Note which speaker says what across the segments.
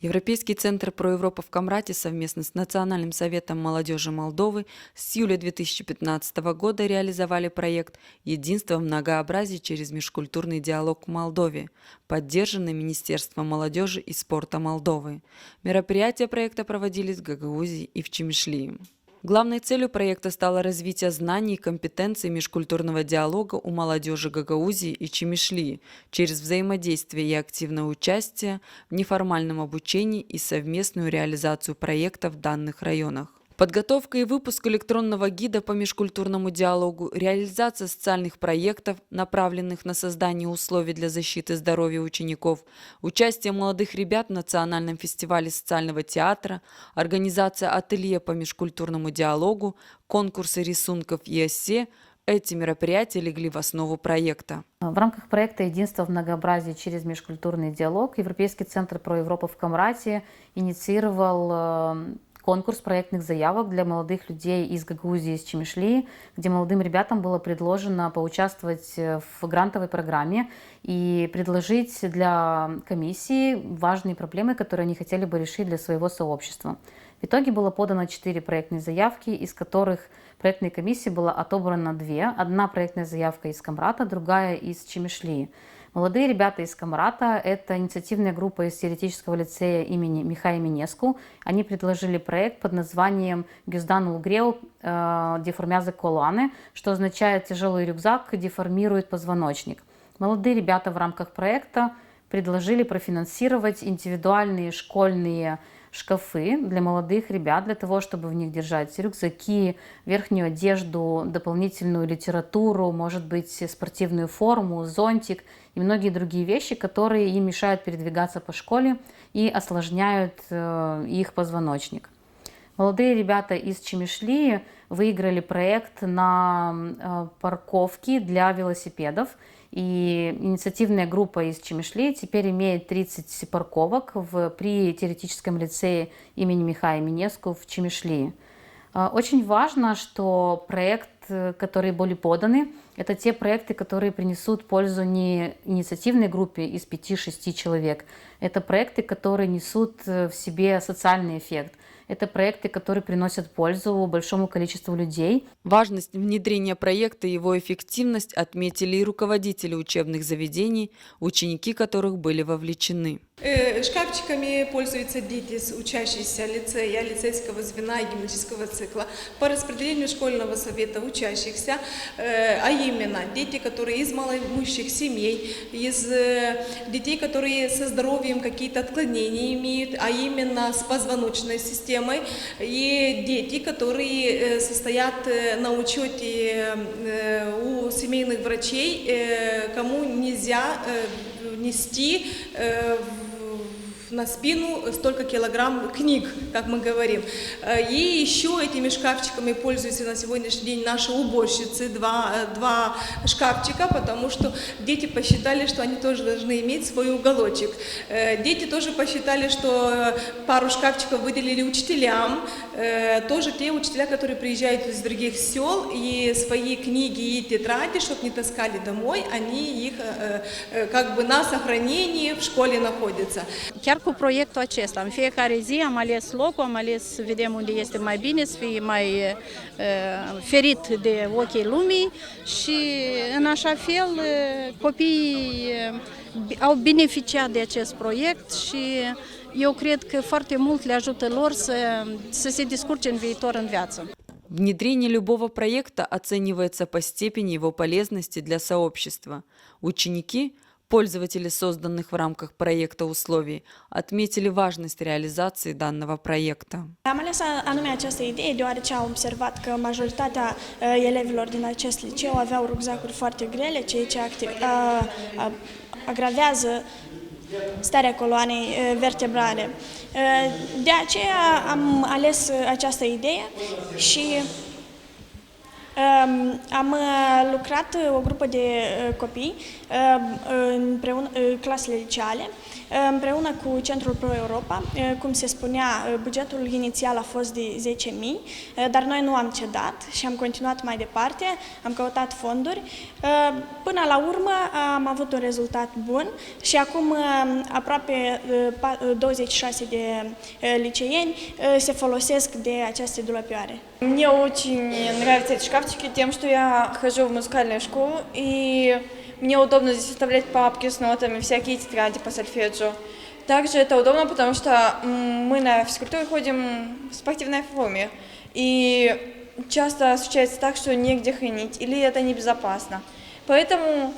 Speaker 1: Европейский центр «Проевропа» в Камрате совместно с Национальным советом молодежи Молдовы с июля 2015 года реализовали проект «Единство в многообразии через межкультурный диалог в Молдове», поддержанный Министерством молодежи и спорта Молдовы. Мероприятия проекта проводились в Гагаузии и в Чимишлии. Главной целью проекта стало развитие знаний и компетенций межкультурного диалога у молодежи Гагаузии и Чимишлии через взаимодействие и активное участие в неформальном обучении и совместную реализацию проектов в данных районах. Подготовка и выпуск электронного гида по межкультурному диалогу, реализация социальных проектов, направленных на создание условий для защиты здоровья учеников, участие молодых ребят в Национальном фестивале социального театра, организация ателье по межкультурному диалогу, конкурсы рисунков и эссе – эти мероприятия легли в основу проекта.
Speaker 2: В рамках проекта «Единство в многообразии через межкультурный диалог» Европейский центр «Проевропа» в Камрате инициировал конкурс проектных заявок для молодых людей из Гагаузии и из Чимишлии, где молодым ребятам было предложено поучаствовать в грантовой программе и предложить для комиссии важные проблемы, которые они хотели бы решить для своего сообщества. В итоге было подано 4 проектные заявки, из которых проектной комиссии была отобрана 2. Одна проектная заявка из Камрата, другая из Чимишлии. Молодые ребята из Камрата – это инициативная группа из теоретического лицея имени Михая Минеску. Они предложили проект под названием «Гюзданул Греу деформязы колоаны», что означает «тяжелый рюкзак деформирует позвоночник». Молодые ребята в рамках проекта предложили профинансировать индивидуальные школьные шкафы для молодых ребят, для того, чтобы в них держать рюкзаки, верхнюю одежду, дополнительную литературу, может быть, спортивную форму, зонтик и многие другие вещи, которые им мешают передвигаться по школе и осложняют их позвоночник. Молодые ребята из Чимишлии выиграли проект на парковки для велосипедов. И инициативная группа из Чимишлии теперь имеет 30 парковок при теоретическом лицее имени Михая Минеску в Чимишлии. Очень важно, что проекты, которые были поданы, это те проекты, которые принесут пользу не инициативной группе из 5-6 человек. Это проекты, которые несут в себе социальный эффект. Это проекты, которые приносят пользу большому количеству людей.
Speaker 1: Важность внедрения проекта и его эффективность отметили и руководители учебных заведений, ученики которых были вовлечены.
Speaker 3: Шкафчиками пользуются дети, учащиеся лицея, лицейского звена и гимназического цикла по распределению школьного совета учащихся, а именно дети, которые из малоимущих семей, из детей, которые со здоровьем какие-то отклонения имеют, а именно с позвоночной системой, и дети, которые состоят на учете у семейных врачей, кому нельзя нести на спину столько килограмм книг, как мы говорим. И еще этими шкафчиками пользуются на сегодняшний день наши уборщицы, два шкафчика, потому что дети посчитали, что они тоже должны иметь свой уголочек. Дети тоже посчитали, что пару шкафчиков выделили учителям, тоже те учителя, которые приезжают из других сел, и свои книги и тетради, чтобы не таскали домой, они их как бы на săhранении в школе находятся.
Speaker 4: Cu proiectul acesta, în fiecare zi am ales locul, am ales să vedem unde este mai bine, să fie mai ferit de ochii lumii și în așa fel copiii au beneficiat de acest proiect și eu cred că foarte mult le ajută lor să se descurce în viitor în viață.
Speaker 1: Внедрение любого проекта оценивается по степени его полезности для сообщества. Ученики, пользователи созданных в рамках проекта условий, отметили важность реализации данного проекта.
Speaker 5: Am ales anume această idee deoarece am observat că majoritatea elevilor din acest liceu aveau rucsacuri foarte grele, ceea ce agravează starea coloanei vertebrale. De aceea am ales această idee și Am lucrat o grupă de copii împreună, clasele liceale, împreună cu Centrul Pro Europa. Cum se spunea, bugetul inițial a fost de 10.000, dar noi nu am cedat și am continuat mai departe, am căutat fonduri. Până la urmă am avut un rezultat bun și acum aproape 26 de liceeni se folosesc de aceste dulăpioare.
Speaker 6: Мне очень нравятся эти шкафчики тем, что я хожу в музыкальную школу, и мне удобно здесь оставлять папки с нотами, всякие тетради по сольфеджио. Также это удобно, потому что мы на физкультуру ходим в спортивной форме, и часто случается так, что негде хранить, или это небезопасно. Поэтому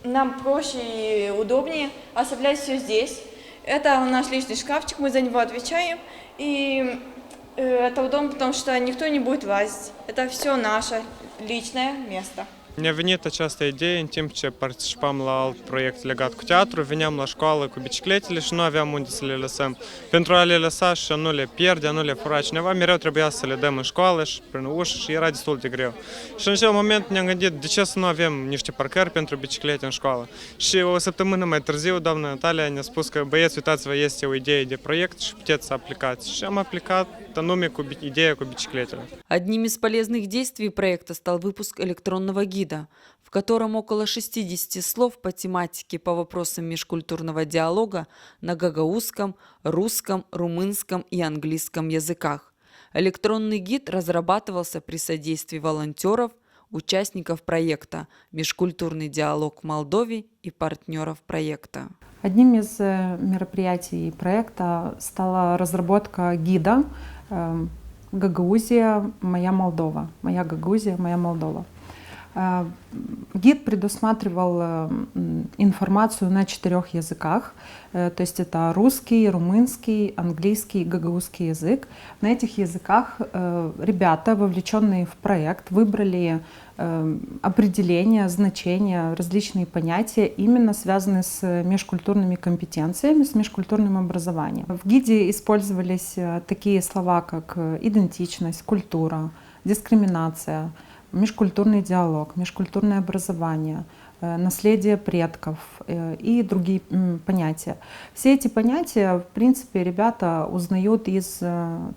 Speaker 6: нам проще и удобнее оставлять все здесь. Это наш личный шкафчик, мы за него отвечаем, и это удобно, потому что никто не будет лазить. Это все nаше личное место.
Speaker 7: Ne-a venit această idee în timp ce participam la alt proiect legat cu teatru, veneam la școală cu bicicletele și nu aveam unde să le lăsăm. Pentru a le lăsa și a nu le pierde, a nu le fura cineva, mereu trebuia să le dăm în școală și prin ușă și era destul de greu. Și în acel moment ne-am gândit de ce să nu avem niște parcări pentru biciclete în școală. Și o săptămână mai târziu, doamna Natalia ne-a spus că băieți, uitați-vă, este o idee de proiect și puteți să aplicați. Și am aplicat anume cu ideea cu bicicletele.
Speaker 1: Одним из полезных действий проекта стал выпуск электронного гида, в котором около 60 слов по тематике по вопросам межкультурного диалога на гагаузском, русском, румынском и английском языках. Электронный гид разрабатывался при содействии волонтеров, участников проекта «Межкультурный диалог в Молдове» и партнеров проекта.
Speaker 8: Одним из мероприятий проекта стала разработка гида «Гагаузия, моя Молдова». «Моя Гагаузия, моя Молдова». Гид предусматривал информацию на 4 языках, то есть это русский, румынский, английский, гагаузский язык. На этих языках ребята, вовлеченные в проект, выбрали определения, значения, различные понятия, именно связанные с межкультурными компетенциями, с межкультурным образованием. В гиде использовались такие слова, как идентичность, культура, дискриминация, межкультурный диалог, межкультурное образование, наследие предков и другие понятия. Все эти понятия, в принципе, ребята узнают из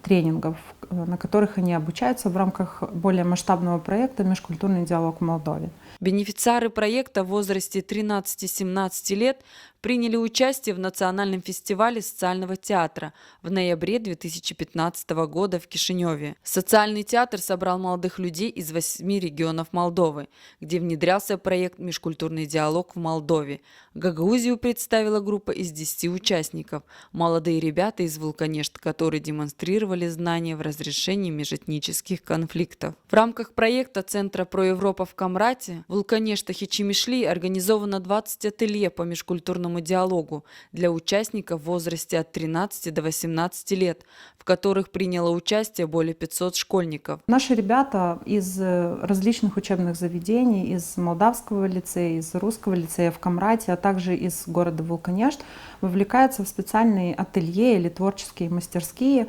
Speaker 8: тренингов, на которых они обучаются в рамках более масштабного проекта «Межкультурный диалог в Молдове».
Speaker 1: Бенефициары проекта в возрасте 13-17 лет приняли участие в национальном фестивале социального театра в ноябре 2015 года в Кишиневе. Социальный театр собрал молодых людей из 8 регионов Молдовы, где внедрялся проект «Межкультурный диалог в Молдове». Гагаузию представила группа из 10 участников, молодые ребята из Вулканешт, которые демонстрировали знания в разрешении межэтнических конфликтов. В рамках проекта Центра Про Европа в Камрате в Вулканештах и Чимишли организовано 20 ателье по межкультурному диалогу для участников в возрасте от 13 до 18 лет, в которых приняло участие более 500 школьников.
Speaker 8: Наши ребята из различных учебных заведений, из Молдавского лицея, из Русского лицея в Камрате, а также из города Вулканешт, вовлекаются в специальные ателье или творческие мастерские,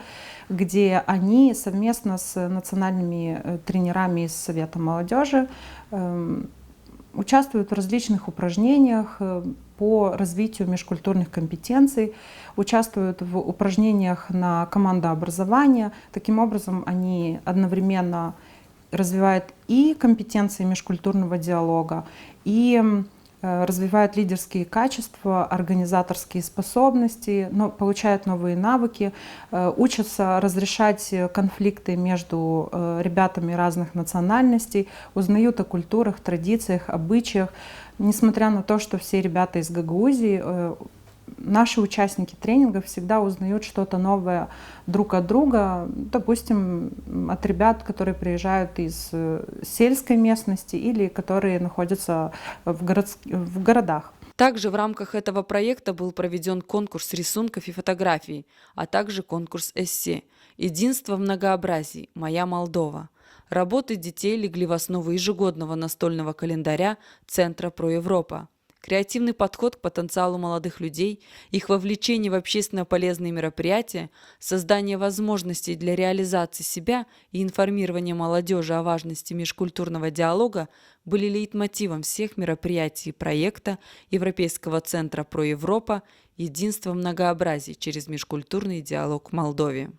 Speaker 8: где они совместно с национальными тренерами из Совета молодежи участвуют в различных упражнениях по развитию межкультурных компетенций, участвуют в упражнениях на командообразование. Таким образом, они одновременно развивают и компетенции межкультурного диалога, и развивают лидерские качества, организаторские способности, но получают новые навыки, учатся разрешать конфликты между ребятами разных национальностей, узнают о культурах, традициях, обычаях. Несмотря на то, что все ребята из Гагаузии, наши участники тренингов всегда узнают что-то новое друг от друга, допустим, от ребят, которые приезжают из сельской местности или которые находятся в городах.
Speaker 1: Также в рамках этого проекта был проведен конкурс рисунков и фотографий, а также конкурс эссе «Единство в многообразии. Моя Молдова». Работы детей легли в основу ежегодного настольного календаря Центра Про Европа. Креативный подход к потенциалу молодых людей, их вовлечение в общественно полезные мероприятия, создание возможностей для реализации себя и информирование молодежи о важности межкультурного диалога были лейтмотивом всех мероприятий проекта Европейского центра «Про Европа. Единство в многообразии через межкультурный диалог в Молдове».